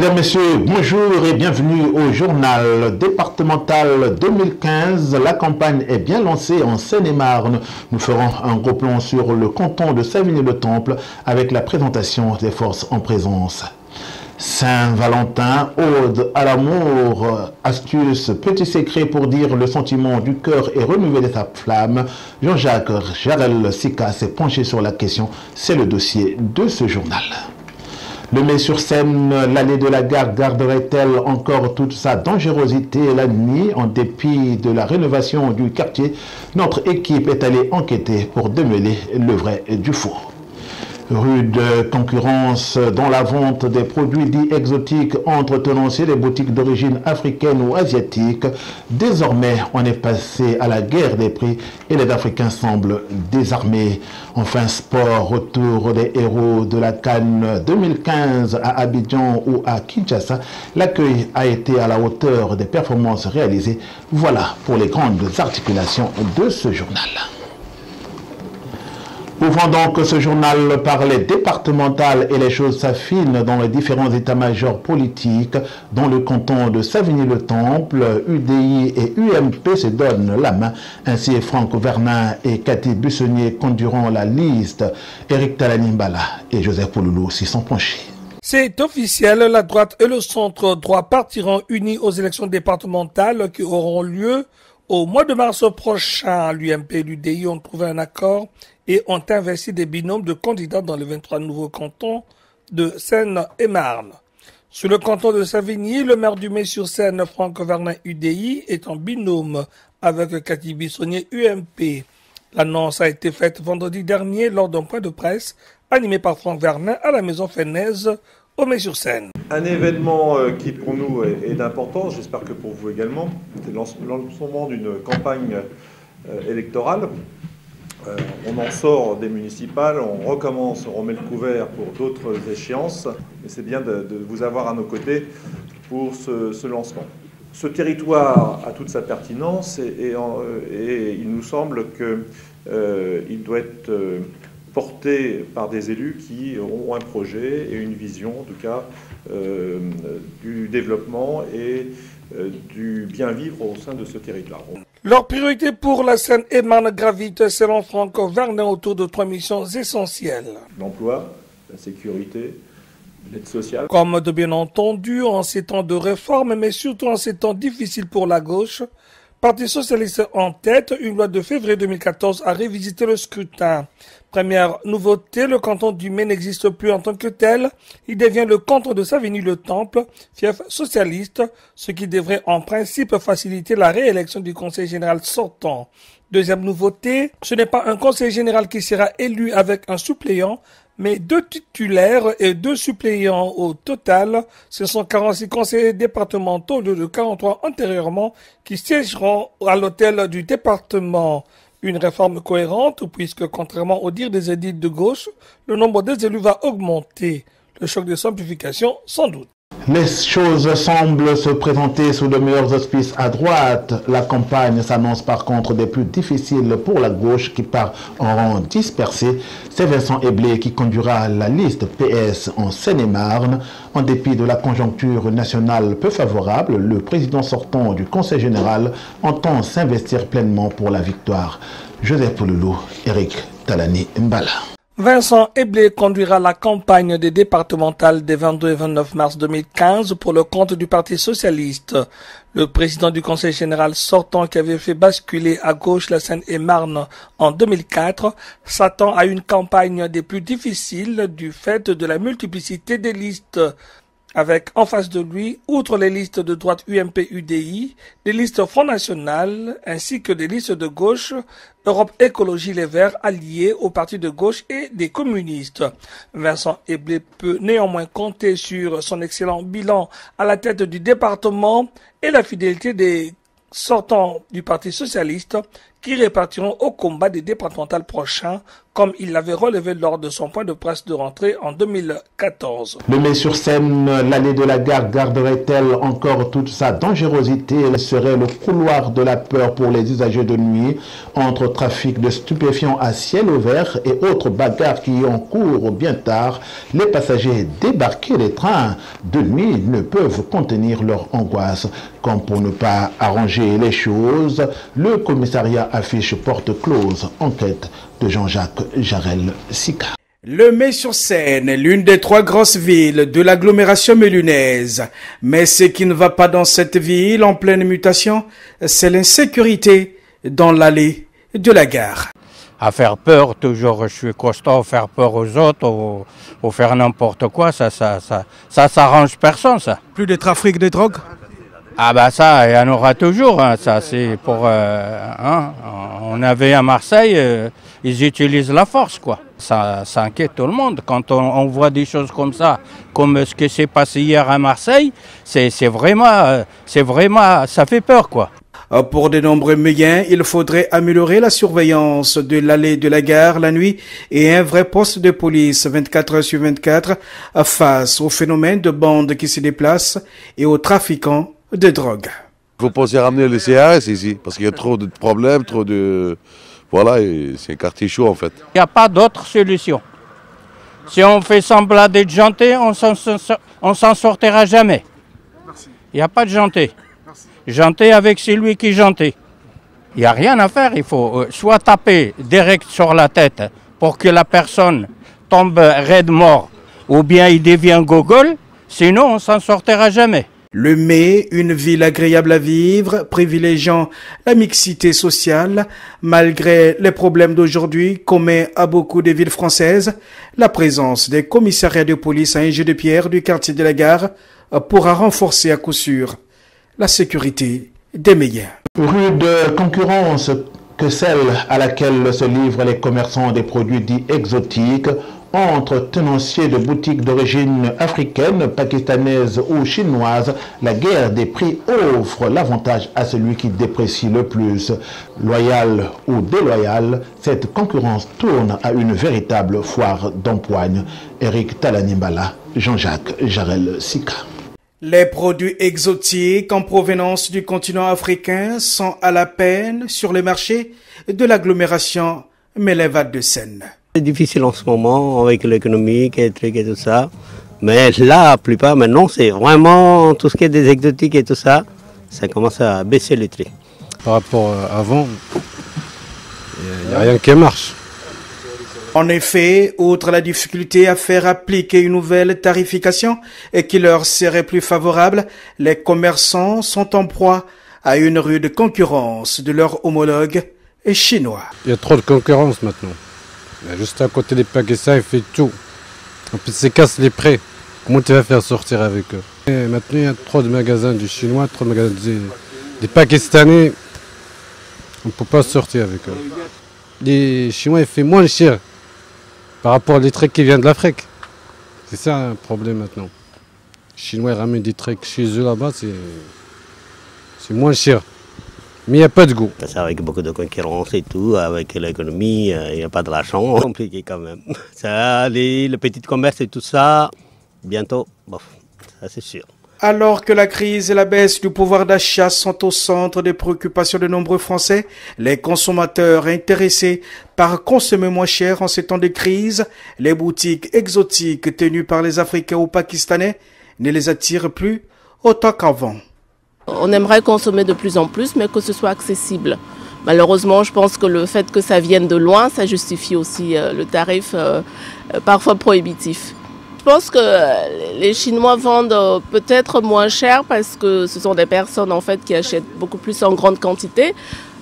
Mesdames, Messieurs, bonjour et bienvenue au journal départemental 2015. La campagne est bien lancée en Seine-et-Marne. Nous ferons un gros plan sur le canton de Savigny-le-Temple avec la présentation des forces en présence. Saint-Valentin, ode à l'amour, astuce, petit secret pour dire le sentiment du cœur et renouveler sa flamme. Jean-Jacques Jarel-Sika s'est penché sur la question. C'est le dossier de ce journal. Le Mets-sur-Seine, l'allée de la gare garderait-elle encore toute sa dangerosité la nuit en dépit de la rénovation du quartier? Notre équipe est allée enquêter pour démêler le vrai du faux. Rude concurrence dans la vente des produits dits exotiques entre tenanciers des boutiques d'origine africaine ou asiatique. Désormais, on est passé à la guerre des prix et les Africains semblent désarmés. Enfin, sport, retour des héros de la CAN 2015 à Abidjan ou à Kinshasa. L'accueil a été à la hauteur des performances réalisées. Voilà pour les grandes articulations de ce journal. Ouvrons donc ce journal par les départementales et les choses s'affinent dans les différents états-majors politiques dont le canton de Savigny-le-Temple, UDI et UMP se donnent la main. Ainsi, Franck Vernin et Cathy Bussonnier conduiront la liste. Eric Talani-Mbala et Joseph Pouloulou s'y sont penchés. C'est officiel, la droite et le centre droit partiront unis aux élections départementales qui auront lieu au mois de mars prochain. L'UMP et l'UDI ont trouvé un accord et ont investi des binômes de candidats dans les 23 nouveaux cantons de Seine-et-Marne. Sur le canton de Savigny, le maire du Mets-sur-Seine, Franck Vernin UDI, est en binôme avec Cathy Bussonnier UMP. L'annonce a été faite vendredi dernier lors d'un point de presse animé par Franck Vernin à la maison Fennaise au Mets-sur-Seine. Un événement qui pour nous est d'importance, j'espère que pour vous également, c'est le lancement d'une campagne électorale. On en sort des municipales, on recommence, on remet le couvert pour d'autres échéances, et c'est bien de vous avoir à nos côtés pour ce lancement. Ce territoire a toute sa pertinence et il nous semble qu'il doit être porté par des élus qui ont un projet et une vision, en tout cas, du développement et du bien-vivre au sein de ce territoire. Leur priorité pour la Seine-et-Marne gravite, selon Franck Vernin, autour de 3 missions essentielles. L'emploi, la sécurité, l'aide sociale. Comme de bien entendu, en ces temps de réforme, mais surtout en ces temps difficiles pour la gauche, Parti socialiste en tête, une loi de février 2014 a révisité le scrutin. Première nouveauté, le canton du Mets n'existe plus en tant que tel. Il devient le canton de Savigny-le-Temple, fief socialiste, ce qui devrait en principe faciliter la réélection du conseil général sortant. Deuxième nouveauté, ce n'est pas un conseil général qui sera élu avec un suppléant, mais 2 titulaires et 2 suppléants au total. Ce sont 46 conseillers départementaux au lieu de 43 antérieurement qui siégeront à l'hôtel du département. Une réforme cohérente puisque, contrairement au dire des élites de gauche, le nombre des élus va augmenter. Le choc de simplification, sans doute. Les choses semblent se présenter sous de meilleurs auspices à droite. La campagne s'annonce par contre des plus difficiles pour la gauche qui part en rang dispersé. C'est Vincent Eblé qui conduira la liste PS en Seine-et-Marne. En dépit de la conjoncture nationale peu favorable, le président sortant du Conseil général entend s'investir pleinement pour la victoire. Joseph Pouloulou, Eric Talani-Mbala. Vincent Eblé conduira la campagne des départementales des 22 et 29 mars 2015 pour le compte du Parti socialiste. Le président du Conseil général sortant qui avait fait basculer à gauche la Seine-et-Marne en 2004 s'attend à une campagne des plus difficiles du fait de la multiplicité des listes. Avec en face de lui, outre les listes de droite UMP-UDI, des listes Front National ainsi que des listes de gauche, Europe Écologie Les Verts alliés aux partis de gauche et des communistes. Vincent Eblé peut néanmoins compter sur son excellent bilan à la tête du département et la fidélité des sortants du Parti socialiste qui répartiront au combat des départementales prochains, comme il l'avait relevé lors de son point de presse de rentrée en 2014. Le Mai-sur-Seine, l'allée de la gare garderait-elle encore toute sa dangerosité? Elle serait le couloir de la peur pour les usagers de nuit, entre trafic de stupéfiants à ciel ouvert et autres bagarres qui ont cours bien tard. Les passagers débarqués des trains de nuit ne peuvent contenir leur angoisse. Comme pour ne pas arranger les choses, le commissariat affiche porte close. Enquête de Jean-Jacques Jarel-Sika. Le Mai-sur-Seine est l'une des 3 grosses villes de l'agglomération mélunaise. Mais ce qui ne va pas dans cette ville en pleine mutation, c'est l'insécurité dans l'allée de la gare. À faire peur, toujours je suis costaud, faire peur aux autres, ou faire n'importe quoi, ça s'arrange personne, ça. Plus de trafic de drogue? Ah bah ça, il y en aura toujours, hein. Ça c'est pour... on avait à Marseille, ils utilisent la force, quoi. Ça inquiète tout le monde. Quand on voit des choses comme ça, comme ce qui s'est passé hier à Marseille, c'est vraiment, ça fait peur, quoi. Pour de nombreux moyens, il faudrait améliorer la surveillance de l'allée de la gare la nuit et un vrai poste de police 24 heures sur 24 face au phénomène de bandes qui se déplacent et aux trafiquants de drogue. Il faut penser à ramener les CRS ici, parce qu'il y a trop de problèmes, trop de... Voilà, c'est un quartier chaud en fait. Il n'y a pas d'autre solution. Si on fait semblant d'être gentil, on s'en sortira jamais. Il n'y a pas de gentil. Gentil avec celui qui est gentil. Il n'y a rien à faire, il faut soit taper direct sur la tête pour que la personne tombe raide mort, ou bien il devient gogol, sinon on s'en sortira jamais. Le Mai, une ville agréable à vivre, privilégiant la mixité sociale, malgré les problèmes d'aujourd'hui communs à beaucoup de villes françaises, la présence des commissariats de police à un jeu de pierre du quartier de la gare pourra renforcer à coup sûr la sécurité des médias. Rude concurrence que celle à laquelle se livrent les commerçants des produits dits exotiques entre tenanciers de boutiques d'origine africaine, pakistanaise ou chinoise. La guerre des prix offre l'avantage à celui qui déprécie le plus. Loyal ou déloyal, cette concurrence tourne à une véritable foire d'empoigne. Eric Talanimbala, Jean-Jacques Jarel-Sika. Les produits exotiques en provenance du continent africain sont à la peine sur les marchés de l'agglomération Mélévat-de-Seine. C'est difficile en ce moment avec l'économique et tout ça. Mais là, la plupart maintenant, c'est vraiment tout ce qui est des exotiques et tout ça, ça commence à baisser les prix. Par rapport à avant, il n'y a rien qui marche. En effet, outre la difficulté à faire appliquer une nouvelle tarification et qui leur serait plus favorable, les commerçants sont en proie à une rude concurrence de leurs homologues chinois. Il y a trop de concurrence maintenant. Juste à côté des Pakistanais, ils font tout. En plus, ils cassent les prix. Comment tu vas faire sortir avec eux? Et maintenant, il y a trop de magasins du chinois, trop de magasins des Pakistanais. On ne peut pas sortir avec eux. Les Chinois, ils font moins cher par rapport aux trucs qui viennent de l'Afrique. C'est ça un problème maintenant. Les Chinois ils ramènent des trucs chez eux là-bas, c'est moins cher. Mais il n'y a pas de goût. C'est avec beaucoup de concurrence et tout, avec l'économie, il n'y a pas de l'argent. C'est compliqué quand même. Ça, le petit commerce et tout ça, bientôt, bon, ça c'est sûr. Alors que la crise et la baisse du pouvoir d'achat sont au centre des préoccupations de nombreux Français, les consommateurs intéressés par consommer moins cher en ces temps de crise, les boutiques exotiques tenues par les Africains ou Pakistanais ne les attirent plus autant qu'avant. On aimerait consommer de plus en plus, mais que ce soit accessible. Malheureusement, je pense que le fait que ça vienne de loin, ça justifie aussi le tarif parfois prohibitif. Je pense que les Chinois vendent peut-être moins cher parce que ce sont des personnes en fait qui achètent beaucoup plus en grande quantité,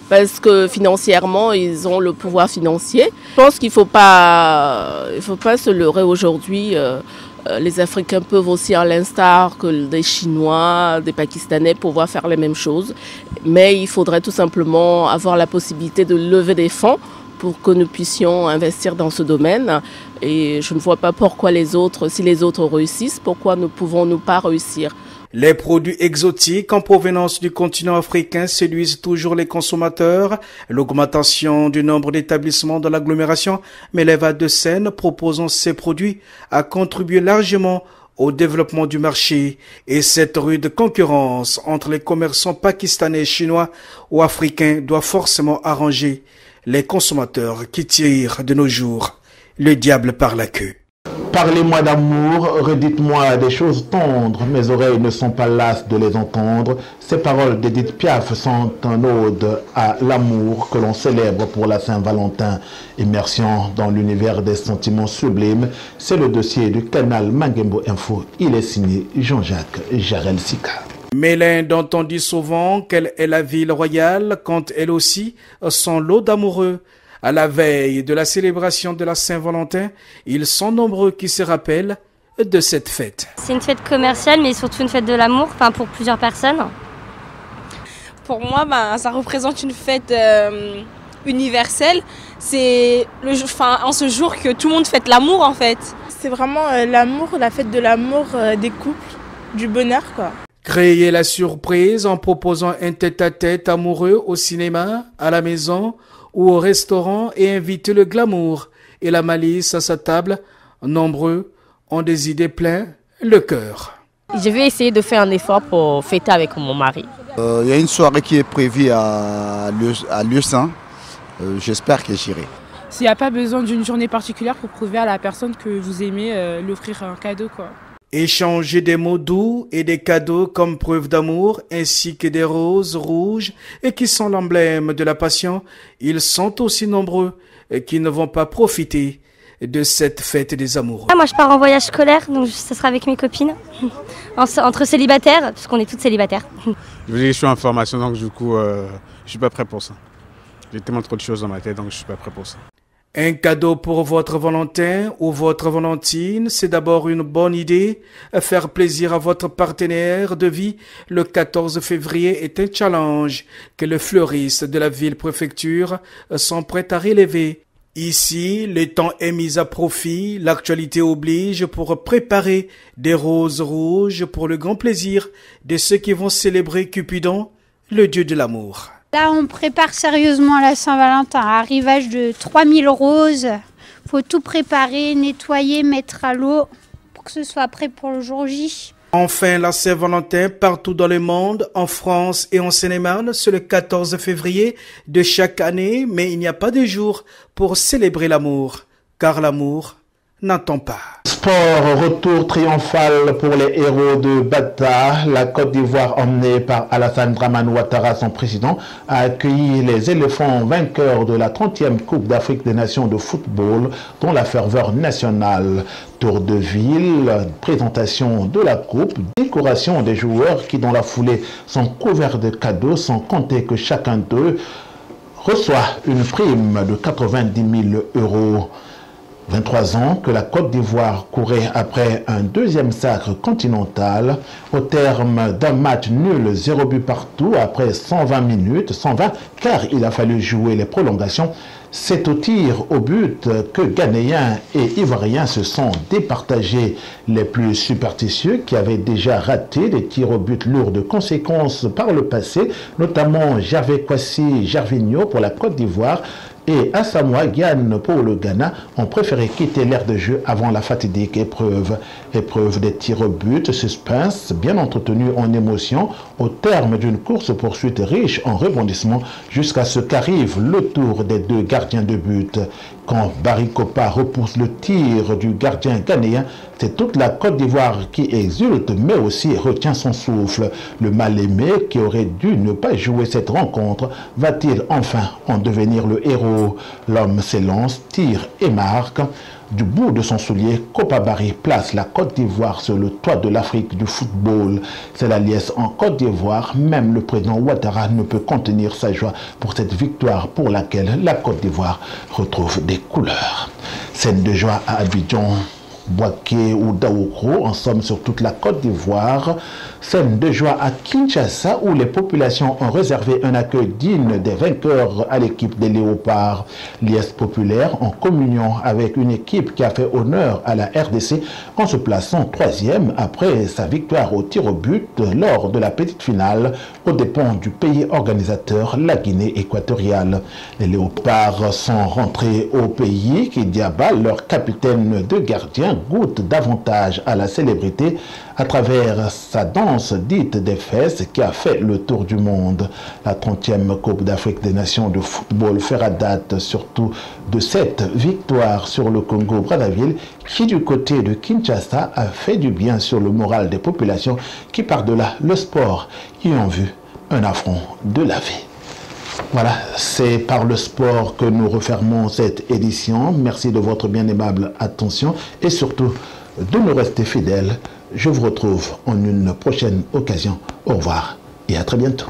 parce que financièrement, ils ont le pouvoir financier. Je pense qu'il ne faut pas se leurrer aujourd'hui. Les Africains peuvent aussi, à l'instar que des Chinois, des Pakistanais, pouvoir faire les mêmes choses. Mais il faudrait tout simplement avoir la possibilité de lever des fonds pour que nous puissions investir dans ce domaine. Et je ne vois pas pourquoi si les autres réussissent, pourquoi ne pouvons-nous pas réussir. Les produits exotiques en provenance du continent africain séduisent toujours les consommateurs. L'augmentation du nombre d'établissements de l'agglomération Meleva de Seine proposant ces produits a contribué largement au développement du marché, et cette rude concurrence entre les commerçants pakistanais, chinois ou africains doit forcément arranger les consommateurs qui tirent de nos jours le diable par la queue. Parlez-moi d'amour, redites-moi des choses tendres, mes oreilles ne sont pas lasses de les entendre. Ces paroles d'Edith Piaf sont un ode à l'amour que l'on célèbre pour la Saint-Valentin. Immersion dans l'univers des sentiments sublimes, c'est le dossier du canal Mangembo Info. Il est signé Jean-Jacques Jarel Sika. Mais l'Inde entendit souvent qu'elle est la ville royale quand elle aussi sont lot d'amoureux. À la veille de la célébration de la Saint-Valentin, ils sont nombreux qui se rappellent de cette fête. C'est une fête commerciale, mais surtout une fête de l'amour, pour plusieurs personnes. Pour moi, ça représente une fête universelle. C'est en ce jour que tout le monde fête l'amour, en fait. C'est vraiment l'amour, la fête de l'amour des couples, du bonheur, quoi. Créer la surprise en proposant un tête-à-tête amoureux au cinéma, à la maison ou au restaurant et inviter le glamour et la malice à sa table. Nombreux ont des idées plein le cœur. Je vais essayer de faire un effort pour fêter avec mon mari. Il y a une soirée qui est prévue à Lieu Saint. J'espère que j'irai. S'il n'y a pas besoin d'une journée particulière pour prouver à la personne que vous aimez, lui offrir un cadeau, quoi. Échanger des mots doux et des cadeaux comme preuve d'amour, ainsi que des roses rouges et qui sont l'emblème de la passion, ils sont aussi nombreux qui ne vont pas profiter de cette fête des amoureux. Moi je pars en voyage scolaire, donc ce sera avec mes copines, entre célibataires, parce qu'on est toutes célibataires. Je suis en formation, donc du coup je suis pas prêt pour ça. J'ai tellement trop de choses dans ma tête, donc je suis pas prêt pour ça. Un cadeau pour votre Valentin ou votre Valentine, c'est d'abord une bonne idée. Faire plaisir à votre partenaire de vie le 14 février est un challenge que les fleuristes de la ville-préfecture sont prêts à relever. Ici, le temps est mis à profit, l'actualité oblige pour préparer des roses rouges pour le grand plaisir de ceux qui vont célébrer Cupidon, le dieu de l'amour. Là, on prépare sérieusement la Saint-Valentin. Arrivage de 3000 roses. Faut tout préparer, nettoyer, mettre à l'eau pour que ce soit prêt pour le jour J. Enfin, la Saint-Valentin partout dans le monde, en France et en Seine-et-Marne, c'est le 14 février de chaque année, mais il n'y a pas de jour pour célébrer l'amour, car l'amour n'attend pas. Sport, retour triomphal pour les héros de Bata. La Côte d'Ivoire, emmenée par Alassane Dramane Ouattara, son président, a accueilli les éléphants vainqueurs de la 30e Coupe d'Afrique des Nations de football, dont la ferveur nationale. Tour de ville, présentation de la coupe, décoration des joueurs qui, dans la foulée, sont couverts de cadeaux, sans compter que chacun d'eux reçoit une prime de 90 000 €. 23 ans que la Côte d'Ivoire courait après un deuxième sacre continental au terme d'un match nul, 0 but partout après 120 minutes, 120 car il a fallu jouer les prolongations. C'est au tir au but que Ghanéens et Ivoiriens se sont départagés. Les plus superstitieux qui avaient déjà raté des tirs au but lourds de conséquences par le passé, notamment Gervais Kwasi Gervinho pour la Côte d'Ivoire, et Asamoah Gyan pour le Ghana, ont préféré quitter l'aire de jeu avant la fatidique épreuve. Épreuve des tirs au but, suspense, bien entretenu en émotion, au terme d'une course-poursuite riche en rebondissements, jusqu'à ce qu'arrive le tour des deux gardiens de but. Quand Barry Kopa repousse le tir du gardien ghanéen, c'est toute la Côte d'Ivoire qui exulte, mais aussi retient son souffle. Le mal-aimé, qui aurait dû ne pas jouer cette rencontre, va-t-il enfin en devenir le héros? L'homme s'élance, tire et marque. Du bout de son soulier, Kopa Barry place la Côte d'Ivoire sur le toit de l'Afrique du football. C'est la liesse en Côte d'Ivoire. Même le président Ouattara ne peut contenir sa joie pour cette victoire pour laquelle la Côte d'Ivoire retrouve des couleurs. Scène de joie à Abidjan. Boaké ou Daoukro, en somme sur toute la Côte d'Ivoire. Scène de joie à Kinshasa où les populations ont réservé un accueil digne des vainqueurs à l'équipe des Léopards. L'IS populaire en communion avec une équipe qui a fait honneur à la RDC en se plaçant 3e après sa victoire au tir au but lors de la petite finale aux dépens du pays organisateur, la Guinée équatoriale. Les Léopards sont rentrés au pays qui Diaba, leur capitaine de gardien, goûte davantage à la célébrité à travers sa danse dite des fesses qui a fait le tour du monde. La 30e Coupe d'Afrique des Nations de football fera date surtout de cette victoire sur le Congo-Brazzaville qui du côté de Kinshasa a fait du bien sur le moral des populations qui par-delà le sport y ont vu un affront de la vie. Voilà, c'est par le sport que nous refermons cette édition. Merci de votre bien aimable attention et surtout de nous rester fidèles. Je vous retrouve en une prochaine occasion. Au revoir et à très bientôt.